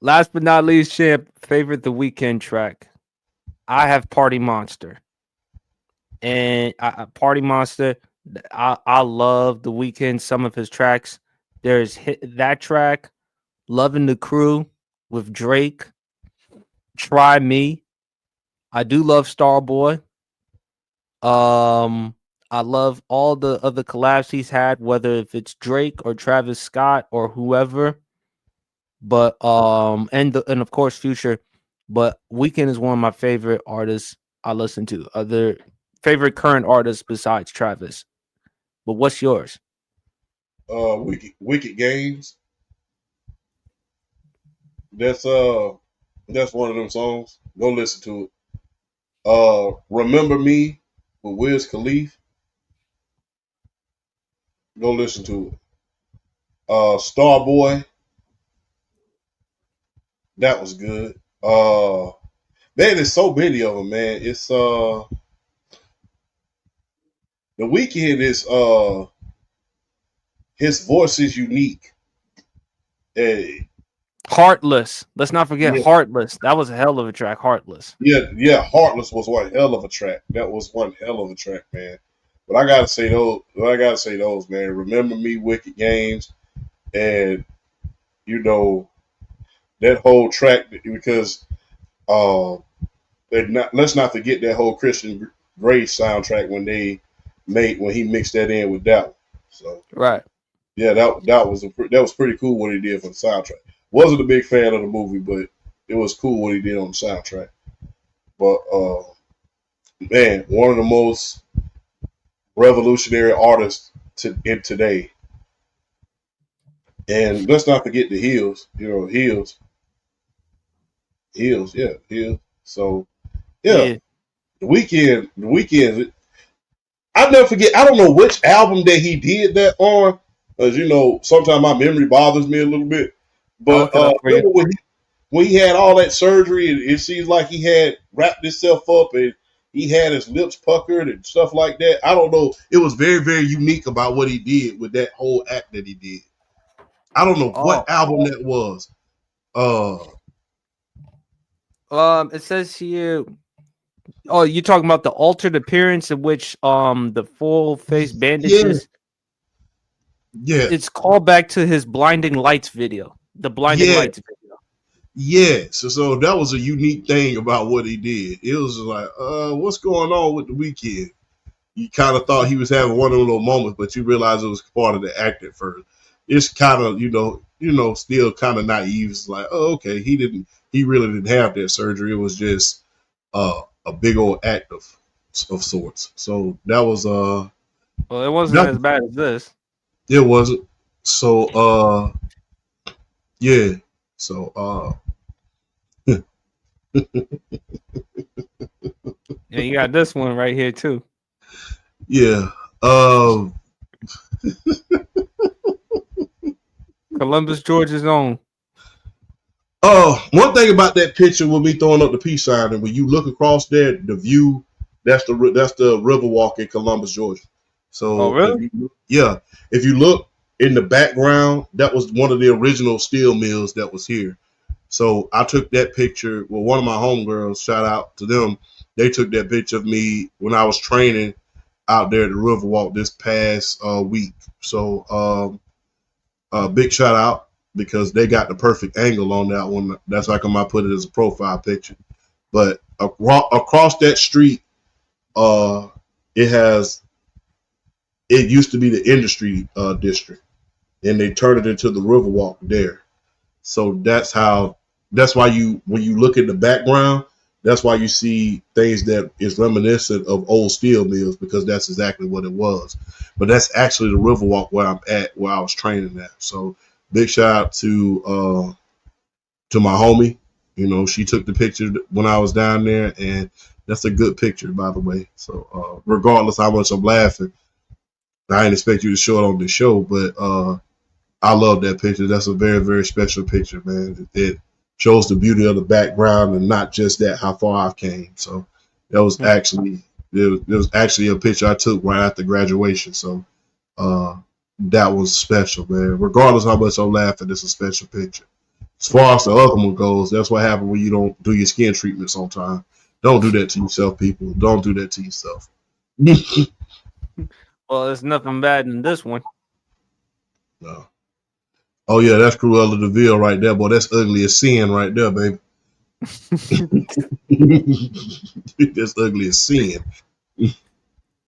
Last but not least, champ, favorite the weekend track. I have Party Monster. And Party Monster, I love the weekend, some of his tracks. There's that track, Loving the Crew with Drake, Try Me. I do love Starboy. Um, I love all the other collabs he's had, whether if it's Drake or Travis Scott or whoever. But and of course Future. But Weekend is one of my favorite artists I listen to. Other favorite current artists besides Travis. But what's yours? Wicked Games. That's that's one of them songs. Go listen to it. Remember Me with Wiz Khalifa. Go listen to it. Starboy. That was good. Man, there's so many of them, man. It's the weekend is his voice is unique. Eh, Heartless. Let's not forget yeah, Heartless. That was a hell of a track, Heartless. yeah. Heartless was one hell of a track. That was one hell of a track, man. But I gotta say those. I gotta say those, man. Remember Me, Wicked Games, and you know that whole track because uh, let's not forget that whole Christian Grey soundtrack when he mixed that in with that one. So Right. yeah, that was pretty cool what he did for the soundtrack. Wasn't a big fan of the movie, but it was cool what he did on the soundtrack. But man, one of the most revolutionary artists in today. And let's not forget the Hills. You know, Hills. So yeah, Yeah. the weekend. I never forget. I don't know which album that he did that on, because sometimes my memory bothers me a little bit. I'll But look it up for you. remember when he had all that surgery, and it seems like he had wrapped himself up and he had his lips puckered and stuff like that. I don't know. It was very, very unique about what he did with that whole act that he did. I don't know what Oh. album that was. Uh, It says here. Oh, you're talking about the altered appearance in which the full face yeah, bandages. yeah, It's called back to his blinding lights video. The blinding yeah, lights video. yeah. So that was a unique thing about what he did. It was like, what's going on with the weekend? You kind of thought he was having one of those moments, but you realize it was part of the act at first. It's kind of, still kind of naive. It's like, oh, okay, he really didn't have that surgery. It was just a big old act of sorts. So that was Well, it wasn't that as bad as this. it wasn't. So yeah. So And you got this one right here too. yeah. Um Columbus, Georgia's own. One thing about that picture with me throwing up the peace sign, and when you look across there, the view, that's the Riverwalk in Columbus, Georgia. Oh, So really? if you look in the background, that was one of the original steel mills that was here. So I took that picture. Well, one of my homegirls, shout out to them, they took that picture of me when I was training out there at the Riverwalk this past week. So big shout out because they got the perfect angle on that one. That's how come I put it as a profile picture. But across that street, uh, it has it used to be the industry district, and they turned it into the Riverwalk there. So that's why you when you look at the background, that's why you see things that is reminiscent of old steel mills because that's exactly what it was. But that's actually the Riverwalk where I'm at, where I was training at. So big shout out to my homie. She took the picture when I was down there, and that's a good picture, by the way. So regardless how much I'm laughing, I didn't expect you to show it on the show, but I love that picture. That's a very, very special picture, man. It shows the beauty of the background and not just that how far I've came. So that was Hmm. actually there was actually a picture I took right after graduation. So uh, that was special, man. Regardless how much I'm laughing, it's a special picture. As far as the other one goes, that's what happens when you don't do your skin treatments on time. Don't do that to yourself, people. Don't do that to yourself. Well, there's nothing bad in this one. No. Oh yeah, that's Cruella de Vil right there, boy. That's ugly as sin right there, baby. That's ugly as sin.